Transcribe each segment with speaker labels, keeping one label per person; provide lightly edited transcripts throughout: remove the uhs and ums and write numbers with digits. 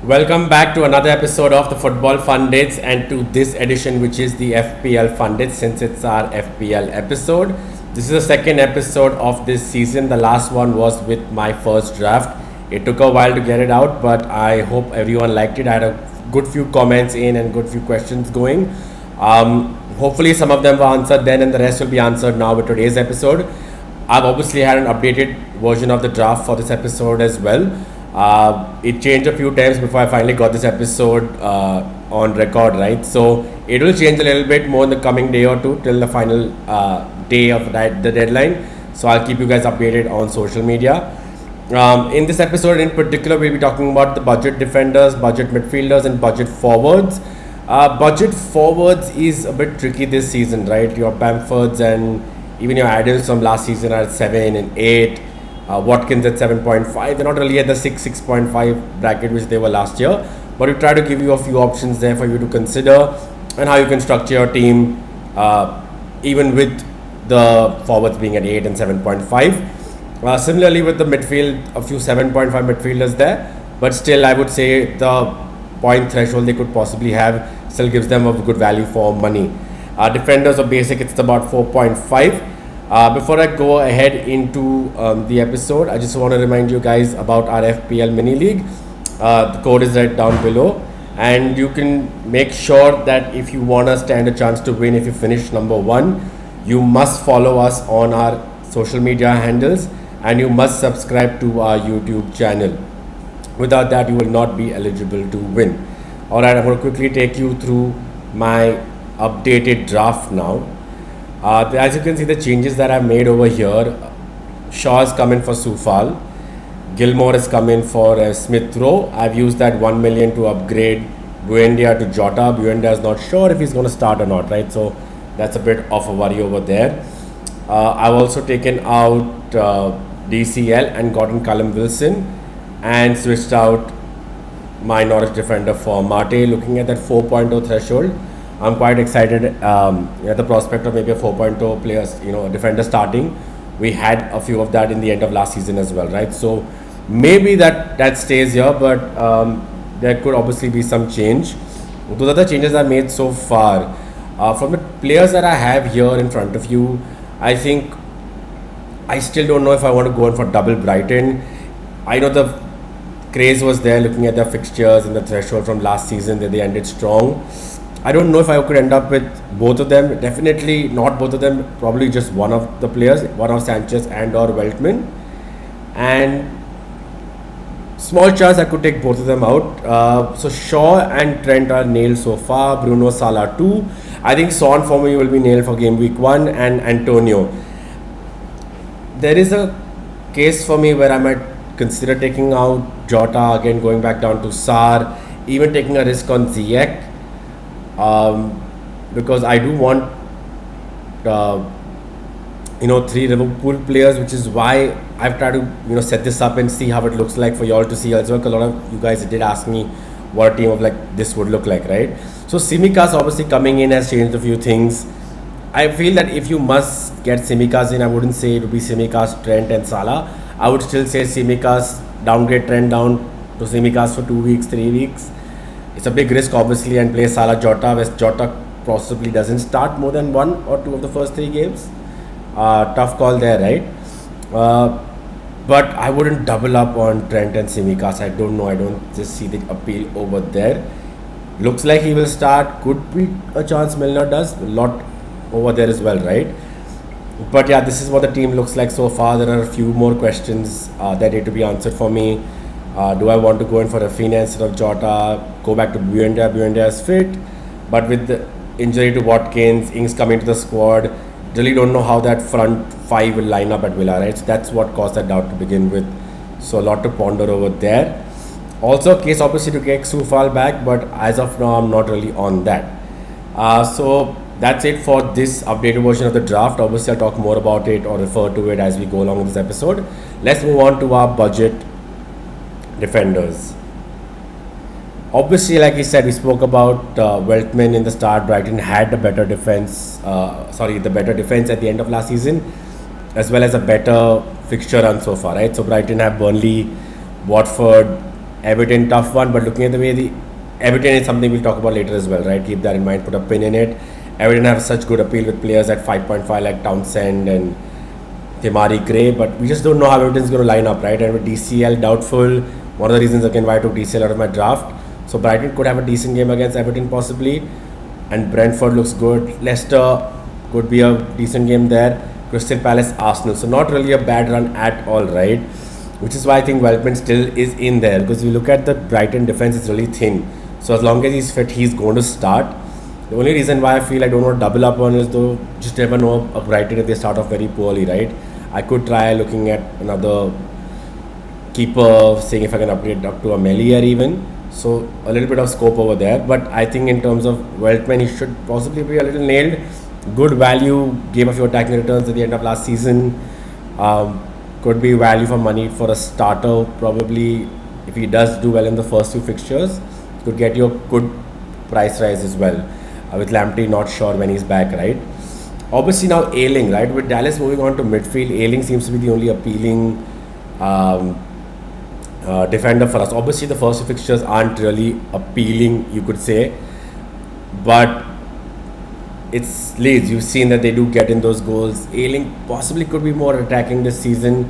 Speaker 1: Welcome back to another episode of the Football Pundits and to this edition, which is the FPL Pundits, since it's our FPL episode. This is the second episode of this season. The last one was with my first draft. It took a while to get it out, but I hope everyone liked it. I had a good few comments in and good few questions going. Hopefully, some of them were answered then, and the rest will be answered now with today's episode. I've obviously had an updated version of the draft for this episode as well. It changed a few times before I finally got this episode on record, right? So it will change a little bit more in the coming day or two till the final day of the deadline. So I'll keep you guys updated on social media. In this episode in particular, we'll be talking about the budget defenders, budget midfielders, and budget forwards. Budget forwards is a bit tricky this season, right? Your Bamfords and even your Adams from last season are at 7 and 8. Watkins at 7.5. They're not really at the 6.5 bracket which they were last year, but we try to give you a few options there for you to consider and how you can structure your team even with the forwards being at 8 and 7.5. Similarly with the midfield, a few 7.5 midfielders there, but still I would say the point threshold they could possibly have still gives them a good value for money. Defenders are basic, it's about 4.5. Before I go ahead into the episode, I just want to remind you guys about our FPL mini league. The code is right down below, and you can make sure that if you want to stand a chance to win, if you finish number 1, you must follow us on our social media handles and you must subscribe to our YouTube channel. Without that, you will not be eligible to win. Alright, I'm going to quickly take you through my updated draft now. As you can see, the changes that I've made over here. Shaw has come in for Soufal. Gilmore has come in for Smith Rowe. I've used that 1 million to upgrade Buendia to Jota. Buendia is not sure if he's going to start or not, right? So that's a bit of a worry over there. I've also taken out DCL and gotten Callum Wilson and switched out my Norwich defender for Mate. Looking at that 4.0 threshold, I'm quite excited at the prospect of maybe a 4.0 players, a defender starting. We had a few of that in the end of last season as well, right? So maybe that stays here, but there could obviously be some change. Those are the changes I made so far. From the players that I have here in front of you, I think I still don't know if I want to go in for double Brighton. I know the craze was there looking at the fixtures and the threshold from last season that they ended strong. I don't know if I could end up with both of them. Definitely not both of them. Probably just one of the players, one of Sanchez and or Veltman. And small chance I could take both of them out. So Shaw and Trent are nailed so far. Bruno, Salah 2. I think Son for me will be nailed for game week 1 and Antonio. There is a case for me where I might consider taking out Jota, again going back down to Sarr, even taking a risk on Ziyech. Because I do want 3 Liverpool players, which is why I've tried to set this up and see how it looks like for y'all to see as well, because a lot of you guys did ask me what a team of like this would look like, right? So Tsimikas obviously coming in has changed a few things. I feel that if you must get Tsimikas in, I wouldn't say it would be Tsimikas, Trent and Salah. I would still say Tsimikas, downgrade Trent down to Tsimikas for 2 weeks, 3 weeks. It's a big risk obviously, and play Salah Jota, where Jota possibly doesn't start more than 1 or 2 of the first 3 games. Tough call there, right? But I wouldn't double up on Trent and Tsimikas. I don't know. I don't just see the appeal over there. Looks like he will start. Could be a chance Milner does. A lot over there as well, right? But yeah, this is what the team looks like so far. There are a few more questions that need to be answered for me. Do I want to go in for Rafinha instead of Jota? Go back to Buendia. Buendia is fit, but with the injury to Watkins, Ings coming to the squad, really don't know how that front 5 will line up at Villa, right? So that's what caused that doubt to begin with. So a lot to ponder over there. Also a case obviously to get Soufal back, but as of now I'm not really on that. So that's it for this updated version of the draft. Obviously I'll talk more about it or refer to it as we go along with this episode. Let's move on to our budget defenders. Obviously, like I said, we spoke about Veltman in the start. Brighton had a better defense, the better defense at the end of last season, as well as a better fixture run so far, right? So Brighton have Burnley, Watford, Everton tough one, but looking at the way the Everton is something we'll talk about later as well, right? Keep that in mind, put a pin in it. Everton have such good appeal with players at 5.5 like Townsend and Demarai Gray, but we just don't know how Everton's going to line up, right? And with DCL doubtful, one of the reasons again why I took DCL out of my draft. So Brighton could have a decent game against Everton possibly, and Brentford looks good. Leicester could be a decent game there. Crystal Palace, Arsenal. So not really a bad run at all, right? Which is why I think Weltman still is in there, because if you look at the Brighton defense, it's really thin. So as long as he's fit, he's going to start. The only reason why I feel I don't want to double up on is though, just never know a Brighton if they start off very poorly, right? I could try looking at another keeper, seeing if I can upgrade up to a Melier even. So a little bit of scope over there. But I think in terms of Weltman, he should possibly be a little nailed. Good value, gave a few attacking returns at the end of last season. Could be value for money for a starter probably. If he does do well in the first few fixtures, could get you a good price rise as well. With Lamptey not sure when he's back, right? Obviously now Ayling, right? With Dallas moving on to midfield, Ayling seems to be the only appealing defender for us. Obviously the first few fixtures aren't really appealing, you could say, but it's Leeds. You've seen that they do get in those goals. Ayling possibly could be more attacking this season.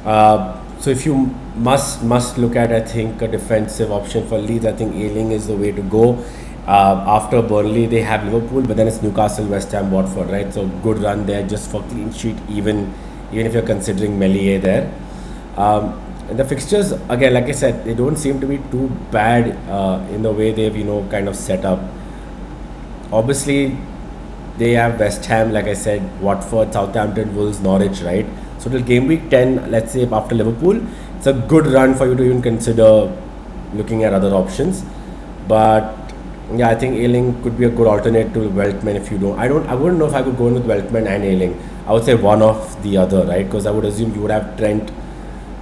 Speaker 1: So if you must look at, I think, a defensive option for Leeds, I think Ayling is the way to go. After Burnley, they have Liverpool, but then it's Newcastle, West Ham, Watford, right? So good run there just for clean sheet, even if you're considering Melier there. And the fixtures, again, like I said, they don't seem to be too bad in the way they've, kind of set up. Obviously, they have West Ham, like I said, Watford, Southampton, Wolves, Norwich, right? So till game week 10, let's say after Liverpool, it's a good run for you to even consider looking at other options. But yeah, I think Ayling could be a good alternate to Weltman if you don't. I wouldn't know if I could go in with Weltman and Ayling. I would say one of the other, right? Because I would assume you would have Trent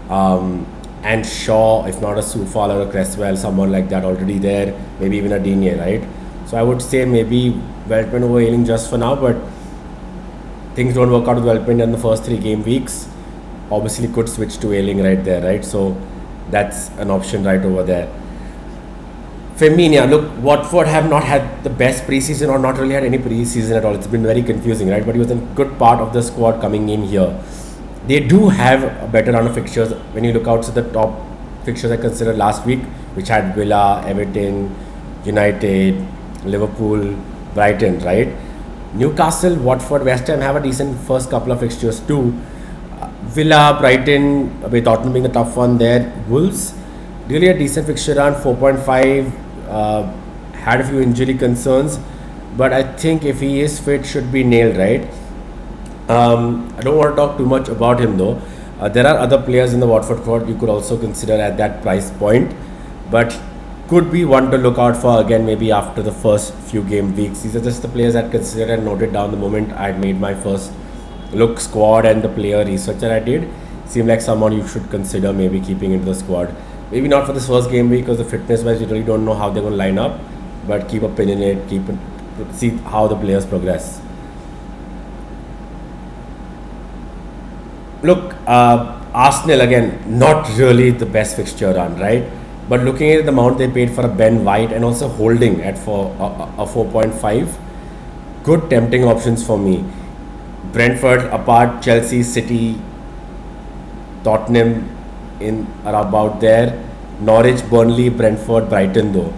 Speaker 1: and Shaw, if not a Soufal or a Cresswell, someone like that already there. Maybe even a Digne, right? So I would say maybe Weltman over Ayling just for now, but things don't work out with Weltman in the first 3 game weeks. Obviously could switch to Ayling right there, right? So that's an option right over there. Firmino, look, Watford have not had the best preseason or not really had any preseason at all. It's been very confusing, right? But he was a good part of the squad coming in here. They do have a better run of fixtures when you look out to the top fixtures I considered last week, which had Villa, Everton, United, Liverpool, Brighton, right? Newcastle, Watford, West Ham have a decent first couple of fixtures too. Villa, Brighton, with Tottenham being the tough one there. Wolves, really a decent fixture run, 4.5. Had a few injury concerns, but I think if he is fit, should be nailed, right? I don't want to talk too much about him though. There are other players in the Watford squad you could also consider at that price point, but could be one to look out for again maybe after the first few game weeks. These are just the players I considered and noted down the moment I made my first look squad, and the player research that I did seemed like someone you should consider maybe keeping into the squad. Maybe not for this first game week because the fitness wise you really don't know how they're going to line up, but keep a pin in it, see how the players progress. Look, Arsenal again, not really the best fixture run, right? But looking at the amount they paid for a Ben White and also holding at for a 4.5, good tempting options for me. Brentford apart, Chelsea, City, Tottenham in or about there, Norwich, Burnley, Brentford, Brighton though.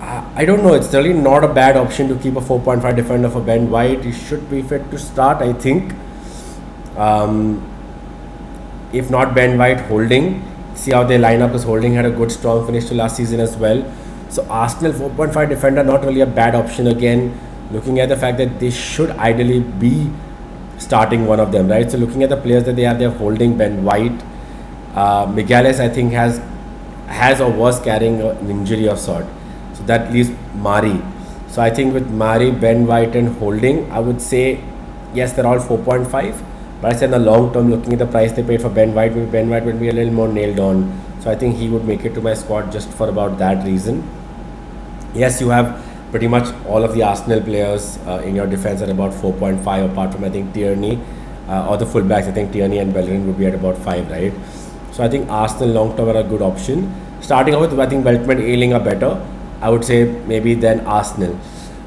Speaker 1: I don't know, it's really not a bad option to keep a 4.5 defender for Ben White. He should be fit to start, I think. If not Ben White, Holding. See how they line up, because Holding had a good strong finish to last season as well. So Arsenal 4.5 defender, not really a bad option again. Looking at the fact that they should ideally be starting one of them, right? So looking at the players that they have, they're Holding, Ben White. Migueles I think has or was carrying an injury of sort. So that leaves Mari. So I think with Mari, Ben White and Holding, I would say yes, they're all 4.5. But I said in the long term, looking at the price they paid for Ben White would be a little more nailed on. So I think he would make it to my squad just for about that reason. Yes, you have pretty much all of the Arsenal players in your defense at about 4.5, apart from I think Tierney or the fullbacks. I think Tierney and Bellerin would be at about 5, right? So I think Arsenal long term are a good option. Starting off with, I think Veltman, Ayling are better. I would say maybe than Arsenal.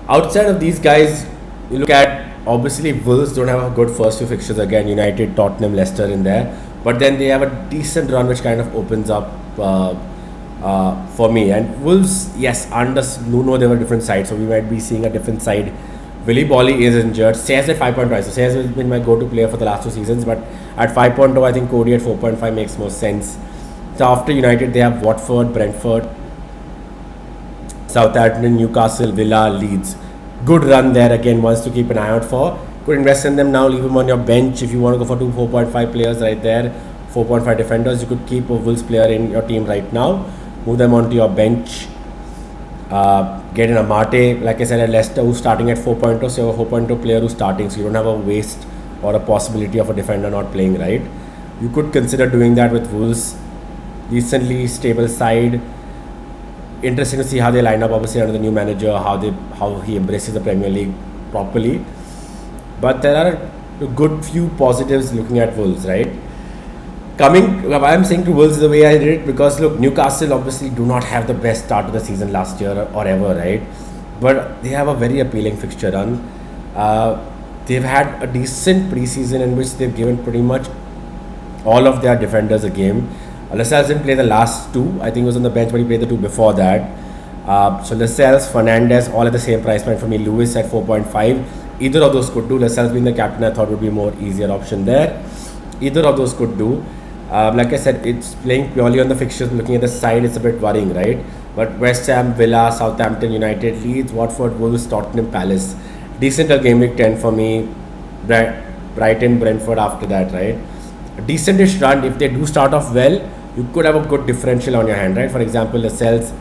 Speaker 1: Outside of these guys, you look at obviously Wolves don't have a good first two fixtures again. United, Tottenham, Leicester in there, but then they have a decent run which kind of opens up for me. And Wolves, yes, under Nuno they were different sides, so we might be seeing a different side. Willy Bolly is injured. Says at 5.5. So Says has been my go-to player for the last two seasons, but at 5.0, I think Cody at 4.5 makes more sense. So after United, they have Watford, Brentford, Southampton, Newcastle, Villa, Leeds. Good run there again, ones to keep an eye out for. Could invest in them now, leave them on your bench if you want to go for two 4.5 players right there, 4.5 defenders. You could keep a Wolves player in your team right now, move them onto your bench. Get in a Mate, like I said, at Leicester, who's starting at 4.0, so you have a 4.0 player who's starting, so you don't have a waste or a possibility of a defender not playing, right? You could consider doing that with Wolves. Decently stable side. Interesting to see how they line up, obviously, under the new manager, how he embraces the Premier League properly. But there are a good few positives looking at Wolves, right? Why I'm saying to Wolves the way I did it, because look, Newcastle obviously do not have the best start to the season last year or ever, right? But they have a very appealing fixture run. They've had a decent preseason in which they've given pretty much all of their defenders a game. Lascelles didn't play the last two. I think he was on the bench, but he played the two before that. So Lascelles, Fernandes, all at the same price point for me. Lewis at 4.5. Either of those could do. Lascelles being the captain, I thought would be more easier option there. Either of those could do. Like I said, it's playing purely on the fixtures. Looking at the side, it's a bit worrying, right? But West Ham, Villa, Southampton, United, Leeds, Watford, Wolves, Tottenham, Palace. Decent game week 10 for me. Brighton, Brentford after that, right? A decentish run. If they do start off well, you could have a good differential on your hand, right? For example, Lascelles,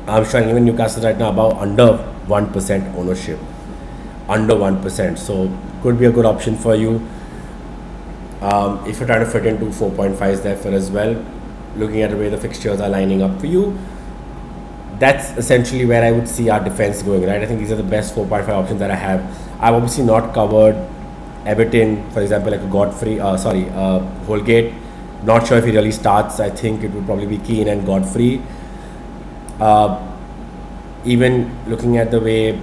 Speaker 1: I'm showing even Newcastle right now about under 1% ownership. Under 1%. So could be a good option for you. If you're trying to fit into 4.5s there for as well, looking at the way the fixtures are lining up for you, that's essentially where I would see our defense going, right? I think these are the best 4.5 options that I have. I've obviously not covered Everton, for example, like a Holgate. Not sure if he really starts. I think it would probably be Keane and Godfrey. Even looking at the way,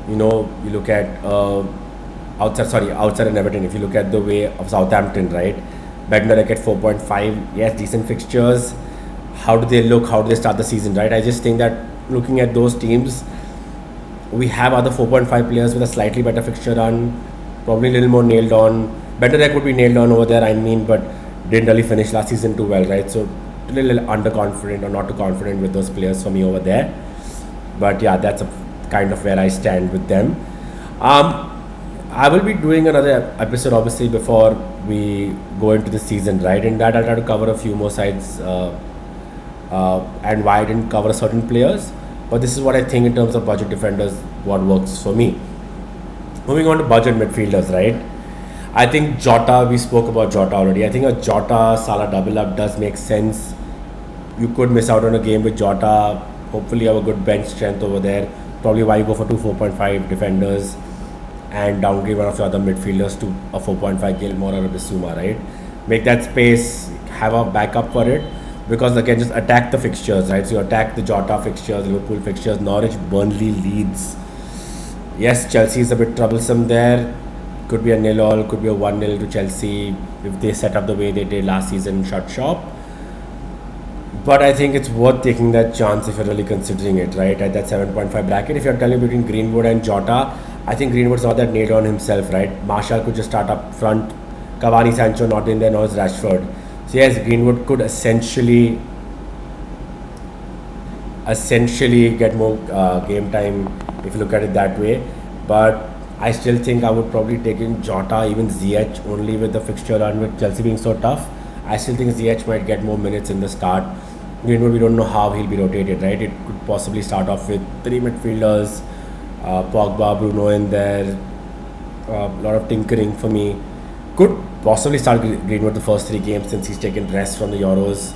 Speaker 1: you look at outside and Everton, if you look at the way of Southampton, right? Bednarek at 4.5, yes, decent fixtures. How do they look? How do they start the season, right? I just think that looking at those teams, we have other 4.5 players with a slightly better fixture run, probably a little more nailed on. Bednarek would be nailed on over there, but didn't really finish last season too well, right? So a little underconfident or not too confident with those players for me over there. But yeah, that's a kind of where I stand with them. I will be doing another episode obviously before we go into the season, right? In that I'll try to cover a few more sides and why I didn't cover certain players. But this is what I think in terms of budget defenders, what works for me. Moving on to budget midfielders, right? I think Jota, we spoke about Jota already. I think a Jota Salah double up does make sense. You could miss out on a game with Jota. Hopefully you have a good bench strength over there. Probably why you go for two 4.5 defenders and downgrade one of your other midfielders to a 4.5 Gilmore or a Bissouma, right? Make that space, have a backup for it. Because again, just attack the fixtures, right? So you attack the Jota fixtures, Liverpool fixtures, Norwich, Burnley, Leeds. Yes, Chelsea is a bit troublesome there. Could be a 0-0, could be a 1-0 to Chelsea if they set up the way they did last season, shut shop. But I think it's worth taking that chance if you're really considering it, right? At that 7.5 bracket. If you're telling between Greenwood and Jota, I think Greenwood's not that nailed on himself, right? Martial could just start up front. Cavani, Sancho not in there, nor is Rashford. So yes, Greenwood could essentially get more game time if you look at it that way. But I still think I would probably take in Jota, even Ziyech, only with the fixture run with Chelsea being so tough. I still think Ziyech might get more minutes in the start. Greenwood, we don't know how he'll be rotated, right? It could possibly start off with three midfielders, Pogba, Bruno in there, a lot of tinkering for me. Could possibly start Greenwood the first three games since he's taken rest from the Euros.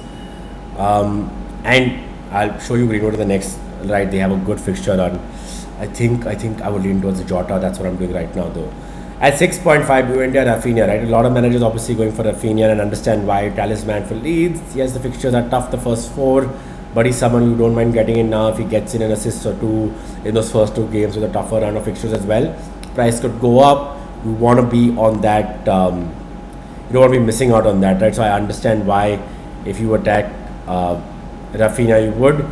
Speaker 1: And I'll show you Greenwood in the next, right? They have a good fixture run. I think I would lean towards Jota. That's what I'm doing right now, though. At 6.5, Buendia, Rafinha, right? A lot of managers obviously going for Rafinha and understand why. Talisman for Leeds. Yes, the fixtures are tough the first four, but he's someone you don't mind getting in now if he gets in an assist or two in those first two games with a tougher run of fixtures as well. Price could go up. You want to be on that. You don't want to be missing out on that, right? So I understand why if you attack Rafinha, you would.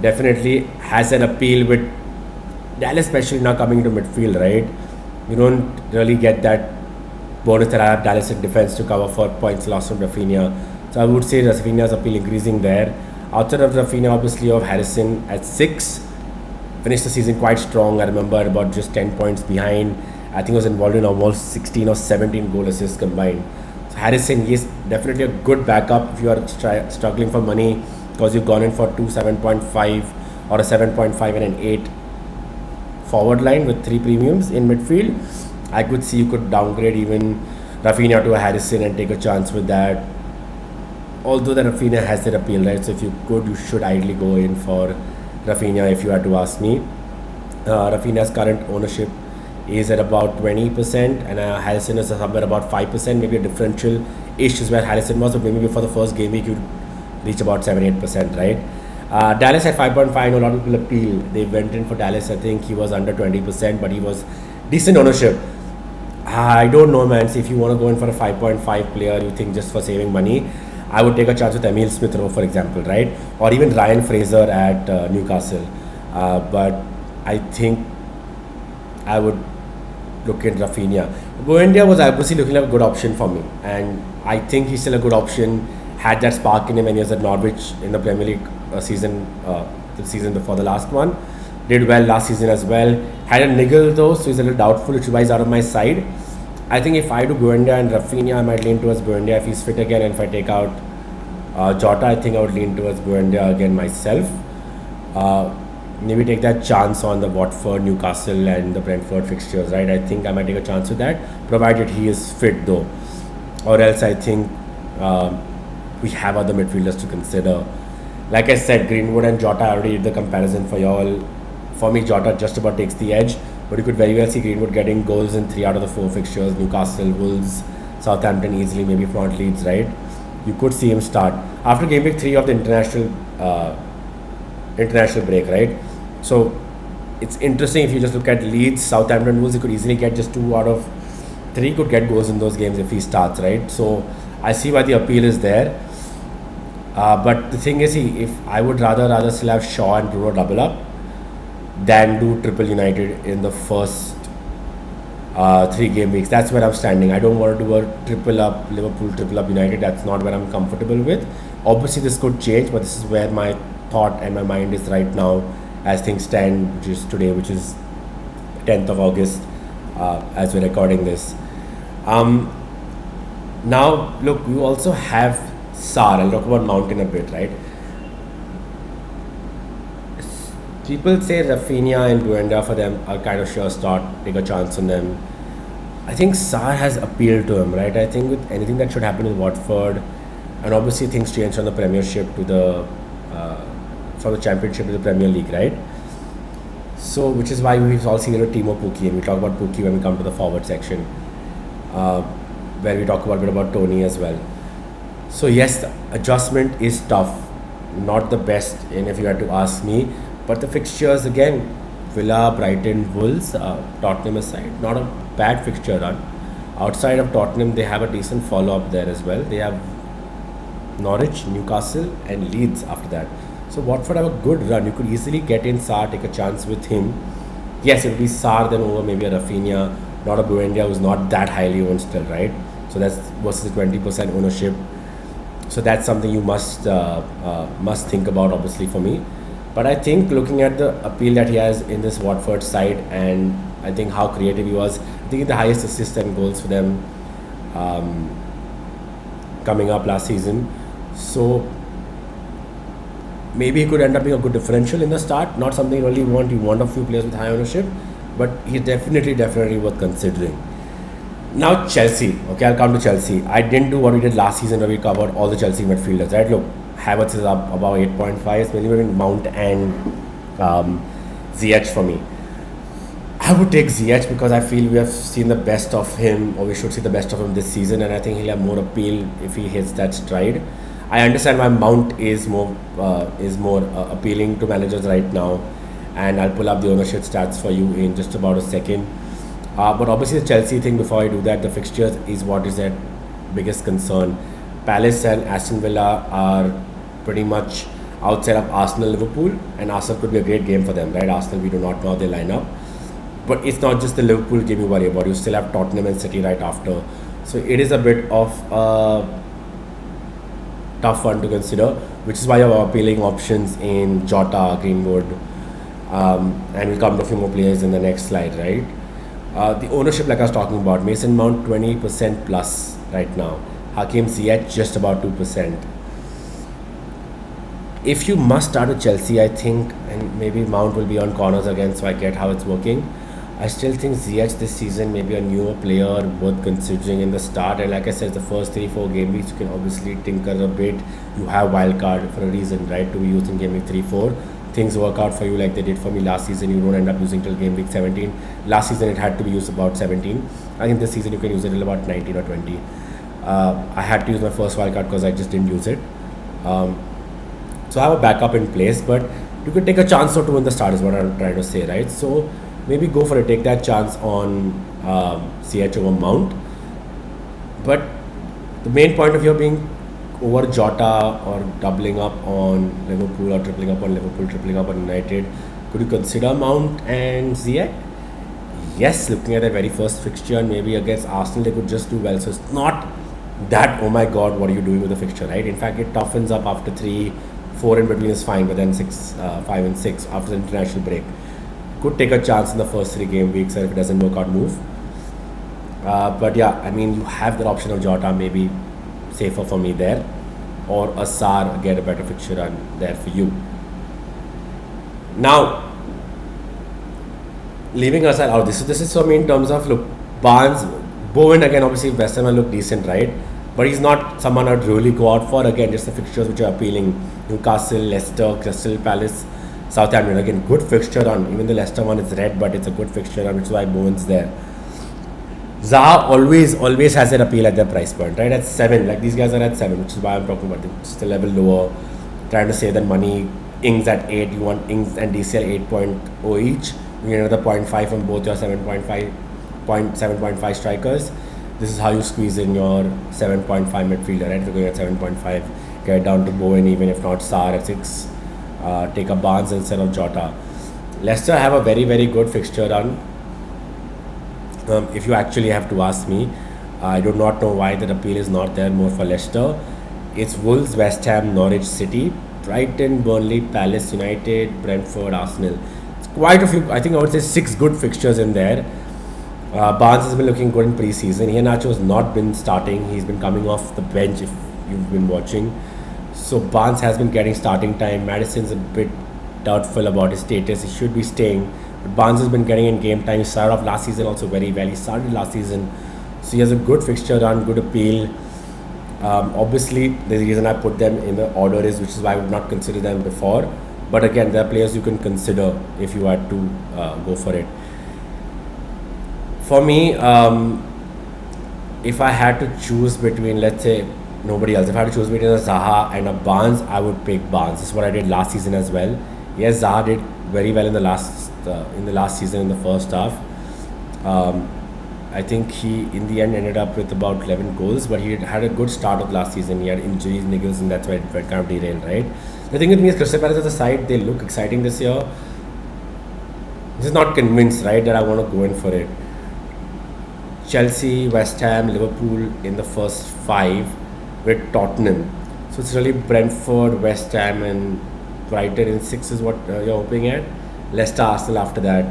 Speaker 1: Definitely has an appeal with Dallas, especially now coming into midfield, right? You don't really get that bonus that I have Dallas in defense to cover for points lost from Rafinha. So I would say Rafinha's appeal increasing there. Outside of Rafinha, obviously, of Harrison at 6. Finished the season quite strong. I remember about just 10 points behind. I think he was involved in almost 16 or 17 goal assists combined. So Harrison is definitely a good backup if you are struggling for money because you've gone in for 7.5 or a 7.5 and an 8 forward line with 3 premiums in midfield. I could see you could downgrade even Rafinha to a Harrison and take a chance with that. Although the Rafinha has that appeal, right? So if you could, you should ideally go in for Rafinha if you had to ask me. Rafinha's current ownership is at about 20% and Harrison is somewhere about 5%, maybe a differential ish is where Harrison was, but maybe before the first game week you'd reach about 7-8%, right? Dallas at 5.5, a lot of people appeal. They went in for Dallas, I think he was under 20%, but he was decent ownership. I don't know, man. See, if you want to go in for a 5.5 player, you think just for saving money, I would take a chance with Emil Smith Rowe, for example, right? Or even Ryan Fraser at Newcastle. But I think I would look at Rafinha. Buendia was obviously looking like a good option for me, and I think he's still a good option. Had that spark in him when he was at Norwich in the Premier League season, the season before the last one. Did well last season as well. Had a niggle though, so he's a little doubtful, which is why he's out of my side. I think if I do Buendia and Rafinha, I might lean towards Buendia if he's fit again, and if I take out Jota, I think I would lean towards Buendia again myself. Maybe take that chance on the Watford, Newcastle and the Brentford fixtures, right? I think I might take a chance with that, provided he is fit though. Or else I think we have other midfielders to consider. Like I said, Greenwood and Jota, I already did the comparison for y'all. For me, Jota just about takes the edge, but you could very well see Greenwood getting goals in 3 out of the 4 fixtures. Newcastle, Wolves, Southampton easily, maybe front Leeds, right? You could see him start after game week 3 of the international break, right? So it's interesting if you just look at Leeds, Southampton, Wolves, he could easily get just 2 out of 3 could get goals in those games if he starts, right? So I see why the appeal is there. But the thing is, if I would rather still have Shaw and Bruno double up than do triple United in the first 3 game weeks. That's where I'm standing. I don't want to do a triple up Liverpool, triple up United. That's not where I'm comfortable with. Obviously, this could change, but this is where my thought and my mind is right now as things stand, which is today, which is 10th of August, as we're recording this. Now, look, we also have Sarr. I'll talk about Mountain a bit, right? People say Rafinha and Buendia for them are kind of sure start, take a chance on them. I think Sarr has appealed to him, right? I think with anything that should happen with Watford, and obviously things change from the Premiership to the from the Championship to the Premier League, right? So, which is why we've all seen Timo Pukki, and we talk about Pukki when we come to the forward section, where we talk a bit about Tony as well. So yes, the adjustment is tough, not the best, and if you had to ask me, but the fixtures again, Villa, Brighton, Wolves, Tottenham aside, not a bad fixture run. Outside of Tottenham, they have a decent follow-up there as well. They have Norwich, Newcastle and Leeds after that. So Watford have a good run. You could easily get in Sarr, take a chance with him. Yes, it would be Sarr then over maybe a Rafinha, not a Buendia who's not that highly owned still, right? So that's versus 20% ownership. So that's something you must think about, obviously, for me. But I think looking at the appeal that he has in this Watford side, and I think how creative he was, I think the highest assists and goals for them coming up last season. So maybe he could end up being a good differential in the start. Not something you really want. You want a few players with high ownership, but he's definitely worth considering. Now Chelsea. Okay, I'll come to Chelsea. I didn't do what we did last season where we covered all the Chelsea midfielders, right? Look, Havertz is up about 8.5. It's mainly between Mount and Ziyech for me. I would take Ziyech because I feel we have seen the best of him, or we should see the best of him this season, and I think he'll have more appeal if he hits that stride. I understand why Mount is more appealing to managers right now, and I'll pull up the ownership stats for you in just about a second. But obviously, the Chelsea thing. Before I do that, the fixtures is what is their biggest concern. Palace and Aston Villa are pretty much outside of Arsenal, Liverpool, and Arsenal could be a great game for them, right? Arsenal, we do not know how they line up. But it's not just the Liverpool game you worry about. You still have Tottenham and City right after. So it is a bit of a tough one to consider, which is why you have appealing options in Jota, Greenwood, and we'll come to a few more players in the next slide, right? The ownership, like I was talking about, Mason Mount 20% plus right now. Hakim Ziyech just about 2%. If you must start with Chelsea, I think, and maybe Mount will be on corners again, so I get how it's working. I still think Ziyech this season may be a newer player worth considering in the start. And like I said, the first 3-4 game weeks, you can obviously tinker a bit. You have wildcard for a reason, right? To be used in game week 3-4. Things work out for you like they did for me last season. You don't end up using till game week 17. Last season it had to be used about 17. I think this season you can use it till about 19 or 20. I had to use my first wildcard because I just didn't use it. So I have a backup in place, but you could take a chance or two in the start is what I'm trying to say, right? So maybe go for it, take that chance on CH over Mount. But the main point of view being over Jota or doubling up on Liverpool or tripling up on Liverpool, tripling up on United, could you consider Mount and Ziyech? Yes, looking at their very first fixture and maybe against Arsenal, they could just do well. So it's not that, oh my god, what are you doing with the fixture, right? In fact, it toughens up after 3-4 in between is fine, but then 5 and 6 after the international break. Could take a chance in the first 3 game weeks, and if it doesn't work out, move. But yeah, I mean, you have that option of Jota, maybe safer for me there, or a Sar, get a better fixture run there for you. Now, leaving aside all this, so this is for me in terms of, look, Barnes, Bowen again, obviously West Ham will look decent, right? But he's not someone I'd really go out for. Again, just the fixtures which are appealing: Newcastle, Leicester, Crystal Palace, Southampton. Again, good fixture run. Even the Leicester one is red, but it's a good fixture run, which is why Bowen's there. Zaha always has an appeal at their price point, right? At 7, like these guys are at 7, which is why I'm talking about them. Just a level lower, trying to save that money. Ings at 8, you want Ings and DCL 8.0 each. You get another 0.5 from both your 7.5 strikers. This is how you squeeze in your 7.5 midfielder, right? If you're going at 7.5, get down to Bowen, even if not Sar at 6. Take a Barnes instead of Jota. Leicester have a very, very good fixture run. If you actually have to ask me, I do not know why that appeal is not there more for Leicester. It's Wolves, West Ham, Norwich City, Brighton, Burnley, Palace, United, Brentford, Arsenal. It's quite a few, I think I would say 6 good fixtures in there. Barnes has been looking good in pre-season. Iheanacho has not been starting. He's been coming off the bench if you've been watching. So Barnes has been getting starting time. Maddison's a bit doubtful about his status. He should be staying. But Barnes has been getting in game time. He started off last season also very well. He started last season. So he has a good fixture run, good appeal. Obviously, the reason I put them in the order is, which is why I would not consider them before. But again, there are players you can consider if you had to go for it. For me, if I had to choose between, let's say, nobody else, if I had to choose between a Zaha and a Barnes, I would pick Barnes. This is what I did last season as well. Yes, Zaha did very well in the last season in the first half. I think he, in the end, ended up with about 11 goals, but he had a good start of last season. He had injuries, niggles, and that's why it kind of derailed, right? The thing with me is Crystal Palace as a side, they look exciting this year. I'm just not convinced, right, that I want to go in for it. Chelsea, West Ham, Liverpool in the first 5 with Tottenham. So it's really Brentford, West Ham, and Brighton in 6 is what you're hoping at. Leicester, Arsenal after that.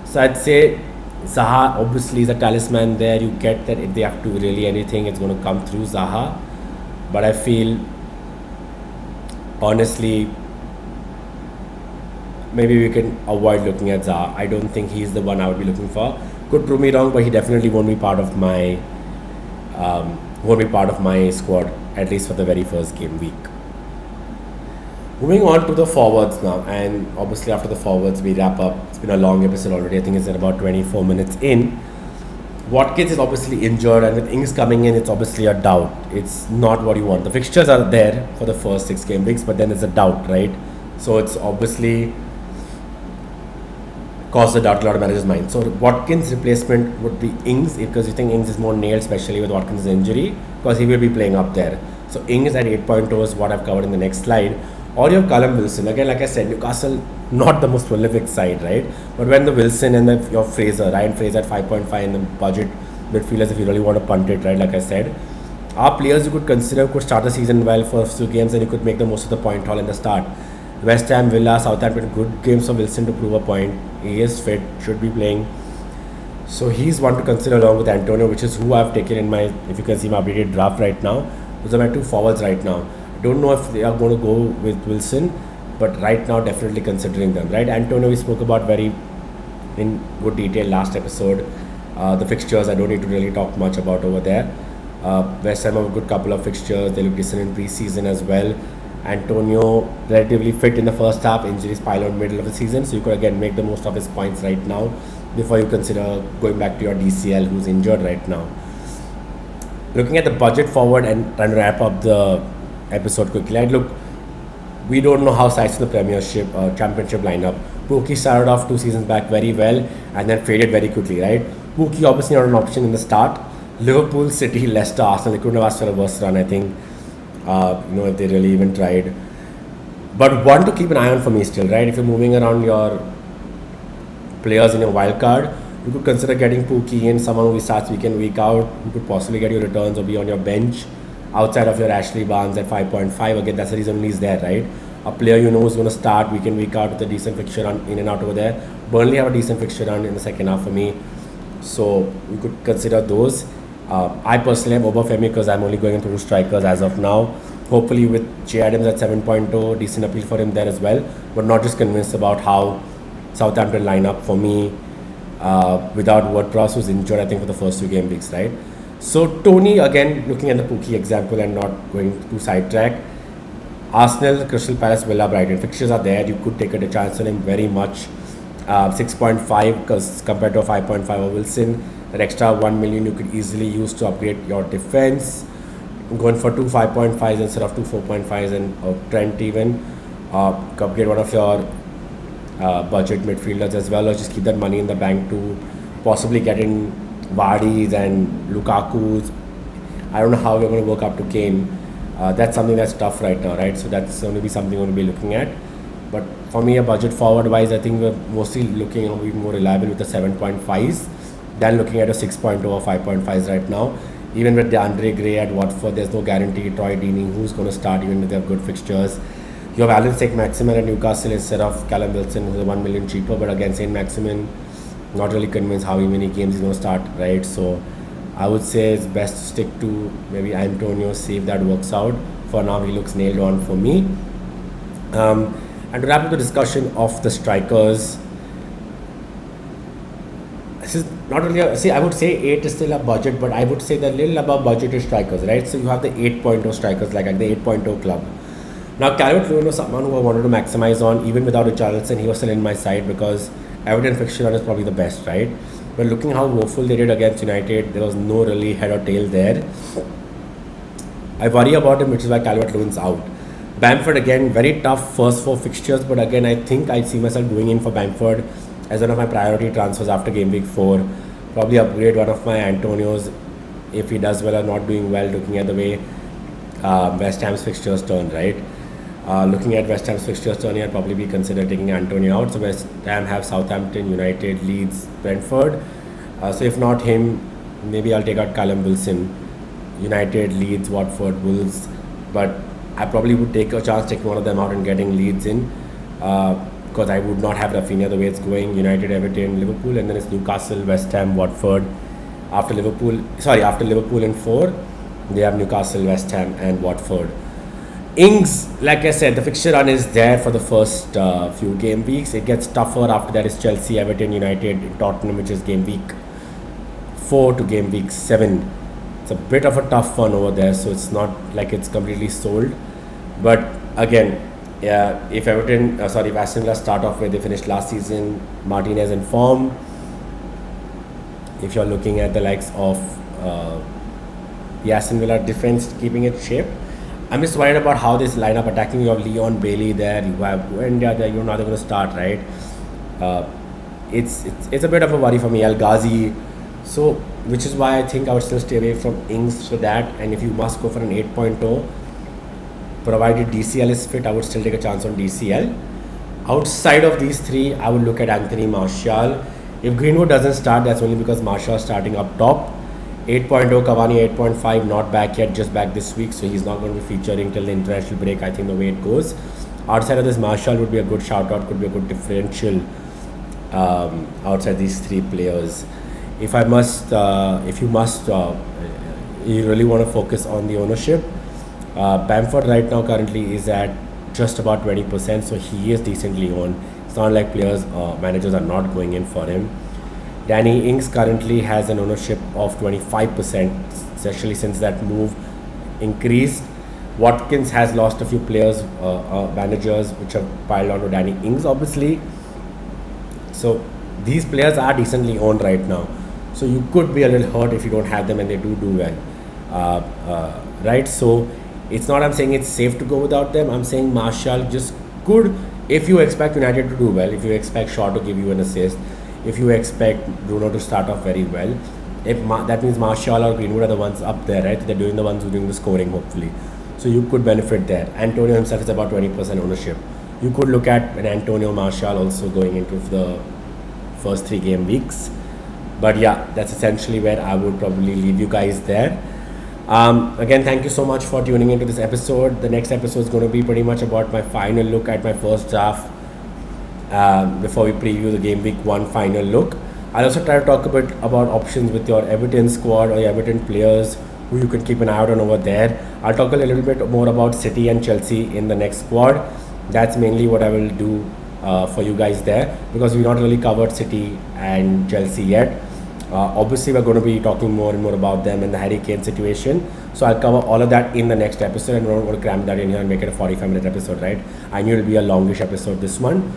Speaker 1: So I'd say Zaha obviously is a talisman there. You get that if they have to really anything, it's going to come through Zaha. But I feel, honestly, maybe we can avoid looking at Zaha. I don't think he's the one I would be looking for. Could prove me wrong, but he definitely won't be part of my squad, at least for the very first game week. Moving on to the forwards now, and obviously after the forwards we wrap up. It's been a long episode already. I think it's at about 24 minutes in. Watkins is obviously injured, and with Ings coming in, it's obviously a doubt. It's not what you want. The fixtures are there for the first 6 game weeks, but then there's a doubt, right? So it's obviously caused a doubt in a lot of managers' mind. So Watkins' replacement would be Ings, because you think Ings is more nailed, especially with Watkins' injury, because he will be playing up there. So Ings at 8.0 is what I've covered in the next slide. Or you have Callum Wilson. Again, like I said, Newcastle not the most prolific side, right? But when the Wilson and your Fraser, Ryan Fraser at 5.5 in the budget midfielders, if you really want to punt it, right? Like I said, are players you could consider could start the season well for a few games, and you could make the most of the point haul in the start. West Ham, Villa, Southampton, good games for Wilson to prove a point. He is fit, should be playing. So he's one to consider along with Antonio, which is who I've taken in my, if you can see my updated draft right now. Those are my 2 forwards right now. Don't know if they are going to go with Wilson, but right now definitely considering them, right? Antonio we spoke about very in good detail last episode. The fixtures I don't need to really talk much about over there. West Ham have a good couple of fixtures. They look decent in pre-season as well. Antonio relatively fit in the first half. Injuries pile on middle of the season, so you could again make the most of his points right now before you consider going back to your DCL who's injured right now. Looking at the budget forward and trying to wrap up the episode quickly. I'd look, we don't know how sides in the Premiership, Championship lineup. Pookie started off 2 seasons back very well and then faded very quickly, right? Pookie obviously not an option in the start. Liverpool, City, Leicester, Arsenal, they couldn't have asked for a worse run, I think. If they really even tried. But one to keep an eye on for me still, right? If you're moving around your players in your wild card, you could consider getting Pookie in, someone who starts week in, week out. You could possibly get your returns or be on your bench outside of your Ashley Barnes at 5.5. Again, that's the reason he's there, right? A player you know who's going to start week in, week out with a decent fixture run in and out over there. Burnley have a decent fixture run in the second half for me. So you could consider those. I personally have Obafemi because I'm only going into strikers as of now. Hopefully with J Adams at 7.0, decent appeal for him there as well. But not just convinced about how Southampton line up for me without Ward-Prowse, who's injured I think for the first 2 game weeks, right? So Tony, again, looking at the Pookie example and not going to sidetrack. Arsenal, Crystal Palace, Villa, Brighton. Fixtures are there. You could take a chance on him very much. 6.5 because compared to a 5.5 of Wilson. That extra 1 million you could easily use to upgrade your defense. Going for 2 5.5s instead of 2 4.5s and Trent even. Upgrade one of your budget midfielders as well, or just keep that money in the bank to possibly get in Vardy's and Lukaku's. I don't know how we're going to work up to Kane. That's something that's tough right now, right? So that's going to be something we're going to be looking at. But for me, a budget forward wise, I think we're mostly looking at being more reliable with the 7.5s than looking at a 6.0 or 5.5s right now. Even with DeAndre Gray at Watford, there's no guarantee. Troy Deeney, who's going to start even if they have good fixtures. You have Alan Saint-Maximin at Newcastle instead of Callum Wilson, who's 1 million cheaper. But again, Saint-Maximin, not really convinced how many games he's going to start, right? So I would say it's best to stick to maybe Antonio, see if that works out. For now, he looks nailed on for me. And to wrap up the discussion of the strikers, this is not really, I would say 8 is still a budget, but I would say the little above budget is strikers, right? So you have the 8.0 strikers, like the 8.0 club. Now, Calvert-Lewin was someone who I wanted to maximize on, even without Richarlison, he was still in my side because Everton fixture run is probably the best, right? But looking how woeful they did against United, there was no really head or tail there. I worry about him, which is why Calvert-Lewin's out. Bamford, again, very tough first 4 fixtures, but again, I think I see myself going in for Bamford as one of my priority transfers after game week 4. Probably upgrade one of my Antonios if he does well or not doing well, looking at the way West Ham's fixtures turn, right? Looking at West Ham's fixtures turn, I'd probably be considered taking Antonio out. So West Ham have Southampton, United, Leeds, Brentford. So if not him, maybe I'll take out Callum Wilson. United, Leeds, Watford, Wolves. But I probably would take a chance taking one of them out and getting Leeds in. Because I would not have Rafinha the way it's going. United, Everton, Liverpool, and then it's Newcastle, West Ham, Watford. After Liverpool in 4, they have Newcastle, West Ham, and Watford. Ings, like I said, the fixture run is there for the first few game weeks. It gets tougher after that is Chelsea, Everton, United, Tottenham, which is game week 4 to game week 7. It's a bit of a tough one over there, so it's not like it's completely sold. But again, Yeah, if if Aston Villa start off where they finished last season, Martinez in form. If you're looking at the likes of the Aston Villa defense keeping its shape, I'm just worried about how this lineup attacking. You have Leon Bailey there, you have Buendia there. You know they're going to start, right? Uh, it's a bit of a worry for me. El Ghazi, so which is why I think I would still stay away from Ings for that. And if you must go for an 8.0, provided DCL is fit, I would still take a chance on DCL. Outside of these three, I would look at Anthony Martial. If Greenwood doesn't start, that's only because Martial is starting up top. 8.0 Cavani, 8.5 not back yet, just back this week, so he's not going to be featuring till the international break. I think the way it goes. Outside of this, Martial would be a good shout out, could be a good differential outside these three players. If I must, if you must, you really want to focus on the ownership. Bamford right now currently is at just about 20%, so he is decently owned. It's not like players, managers are not going in for him. Danny Ings currently has an ownership of 25%, especially since that move increased. Watkins has lost a few players, managers, which have piled on to Danny Ings, obviously. So these players are decently owned right now. So you could be a little hurt if you don't have them and they do well, right? So it's not I'm saying it's safe to go without them. I'm saying Martial just could, if you expect United to do well, if you expect Shaw to give you an assist, if you expect Bruno to start off very well, that means Martial or Greenwood are the ones up there, right? They're doing the ones who are doing the scoring, hopefully. So you could benefit there. Antonio himself is about 20% ownership. You could look at an Antonio Martial also going into the first 3 game weeks. But yeah, that's essentially where I would probably leave you guys there. Again, thank you so much for tuning into this episode. The next episode is going to be pretty much about my final look at my first draft before we preview the game week 1 final look. I'll also try to talk a bit about options with your Everton squad or your Everton players who you can keep an eye out on over there. I'll talk a little bit more about City and Chelsea in the next squad. That's mainly what I will do for you guys there, because we've not really covered City and Chelsea yet. Obviously, we're going to be talking more and more about them and the Harry Kane situation. So I'll cover all of that in the next episode, and we're not going to cram that in here and make it a 45-minute episode, right? I knew it'll be a longish episode, this one.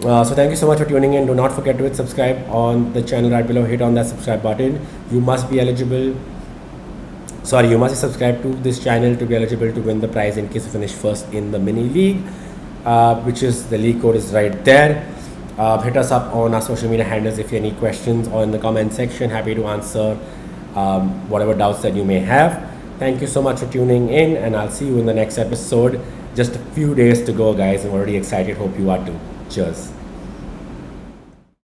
Speaker 1: So thank you so much for tuning in. Do not forget to hit subscribe on the channel right below. Hit on that subscribe button. You must be subscribed to this channel to be eligible to win the prize in case you finish first in the mini league, which is the league code is right there. Hit us up on our social media handles if you have any questions, or in the comment section. Happy to answer whatever doubts that you may have. Thank you so much for tuning in, and I'll see you in the next episode. Just a few days to go, guys. I'm already excited. Hope you are too. Cheers.